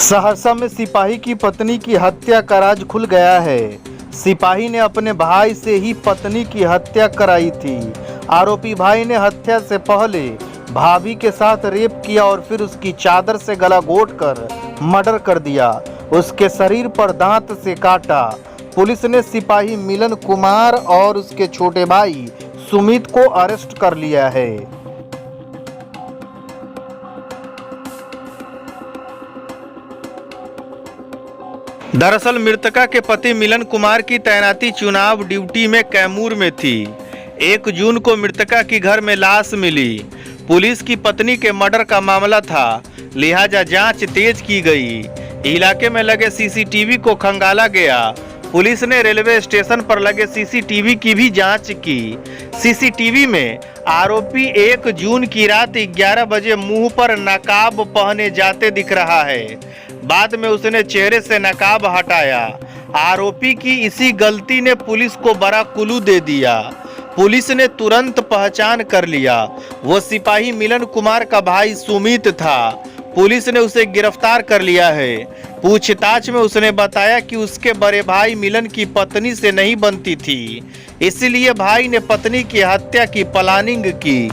सहरसा में सिपाही की पत्नी की हत्या का राज खुल गया है। सिपाही ने अपने भाई से ही पत्नी की हत्या कराई थी। आरोपी भाई ने हत्या से पहले भाभी के साथ रेप किया और फिर उसकी चादर से गला घोंटकर मर्डर कर दिया। उसके शरीर पर दांत से काटा। पुलिस ने सिपाही मिलन कुमार और उसके छोटे भाई सुमित को अरेस्ट कर लिया है। दरअसल मृतका के पति मिलन कुमार की तैनाती चुनाव ड्यूटी में कैमूर में थी। 1 जून को मृतका की घर में लाश मिली। पुलिस की पत्नी के मर्डर का मामला था, लिहाजा जांच तेज की गई। इलाके में लगे सीसीटीवी को खंगाला गया। पुलिस ने रेलवे स्टेशन पर लगे सीसीटीवी की भी जांच की। सीसीटीवी में आरोपी 1 जून की रात 11 बजे मुंह पर नकाब पहने जाते दिख रहा है। बाद में उसने चेहरे से नकाब हटाया। आरोपी की इसी गलती ने पुलिस को बड़ा कुलू दे दिया। पुलिस ने तुरंत पहचान कर लिया। वो सिपाही मिलन कुमार का भाई सुमित था। पुलिस ने उसे गिरफ्तार कर लिया है। पूछताछ में उसने बताया कि उसके बड़े भाई मिलन की पत्नी से नहीं बनती थी, इसलिए भाई ने पत्नी की हत्या की प्लानिंग की।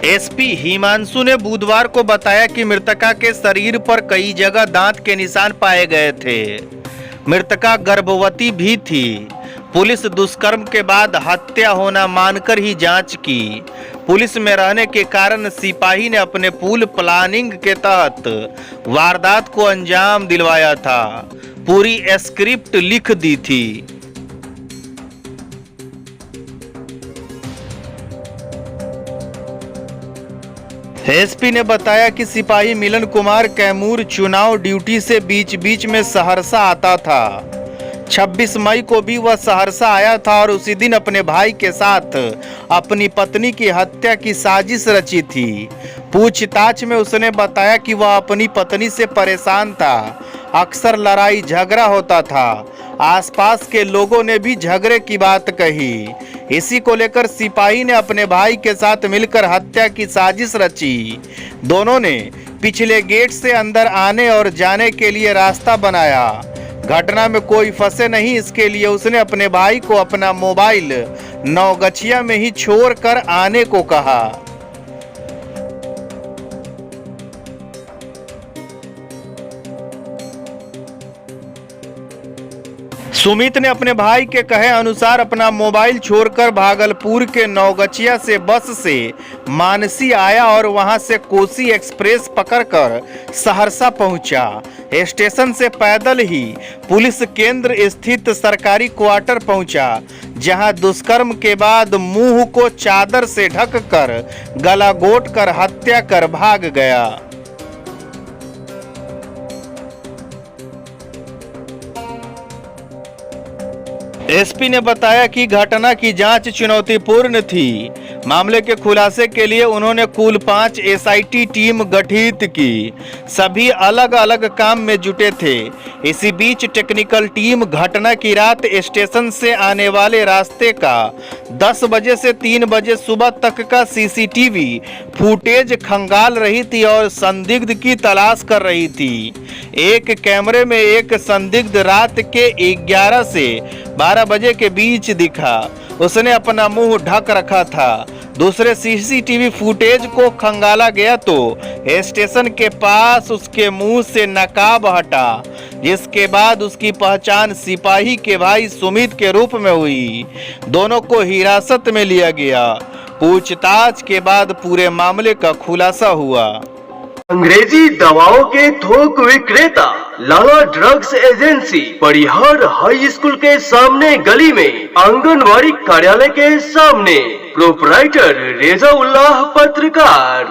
एसपी हिमांशु ने बुधवार को बताया कि मृतका के शरीर पर कई जगह दांत के निशान पाए गए थे। मृतका गर्भवती भी थी। पुलिस दुष्कर्म के बाद हत्या होना मानकर ही जांच की। पुलिस में रहने के कारण सिपाही ने अपने पूल प्लानिंग के तहत वारदात को अंजाम दिलवाया था। पूरी स्क्रिप्ट लिख दी थी। एसपी ने बताया कि सिपाही मिलन कुमार कैमूर चुनाव ड्यूटी से बीच बीच में सहरसा आता था। 26 मई को भी वह सहरसा आया था और उसी दिन अपने भाई के साथ अपनी पत्नी की हत्या की साजिश रची थी। पूछताछ में उसने बताया कि वह अपनी पत्नी से परेशान था। अक्सर लड़ाई झगड़ा होता था। आसपास के लोगों ने भी झगड़े की बात कही। इसी को लेकर सिपाही ने अपने भाई के साथ मिलकर हत्या की साजिश रची। दोनों ने पिछले गेट से अंदर आने और जाने के लिए रास्ता बनाया। घटना में कोई फंसे नहीं, इसके लिए उसने अपने भाई को अपना मोबाइल नौगछिया में ही छोड़ कर आने को कहा। सुमित ने अपने भाई के कहे अनुसार अपना मोबाइल छोड़कर भागलपुर के नौगछिया से बस से मानसी आया और वहां से कोसी एक्सप्रेस पकड़कर सहरसा पहुंचा। स्टेशन से पैदल ही पुलिस केंद्र स्थित सरकारी क्वार्टर पहुंचा, जहां दुष्कर्म के बाद मुंह को चादर से ढककर गला घोंटकर हत्या कर भाग गया। एसपी ने बताया कि घटना की जांच चुनौतीपूर्ण थी। मामले के खुलासे के लिए उन्होंने कुल 5 एसआईटी टीम गठित की। सभी अलग अलग काम में जुटे थे। इसी बीच टेक्निकल टीम घटना की रात स्टेशन से आने वाले रास्ते का 10 बजे से 3 बजे सुबह तक का सीसीटीवी फुटेज खंगाल रही थी और संदिग्ध की तलाश कर रही थी। एक कैमरे में एक संदिग्ध रात के 11 से 12 बजे के बीच दिखा। उसने अपना मुंह ढक रखा था। दूसरे सीसीटीवी फुटेज को खंगाला गया तो स्टेशन के पास उसके मुंह से नकाब हटा, जिसके बाद उसकी पहचान सिपाही के भाई सुमित के रूप में हुई। दोनों को हिरासत में लिया गया। पूछताछ के बाद पूरे मामले का खुलासा हुआ। अंग्रेजी दवाओं के थोक विक्रेता लाला ड्रग्स एजेंसी परिहार हाई स्कूल के सामने गली में आंगनवाड़ी कार्यालय के सामने प्रोपराइटर रेजा उल्लाह पत्रकार।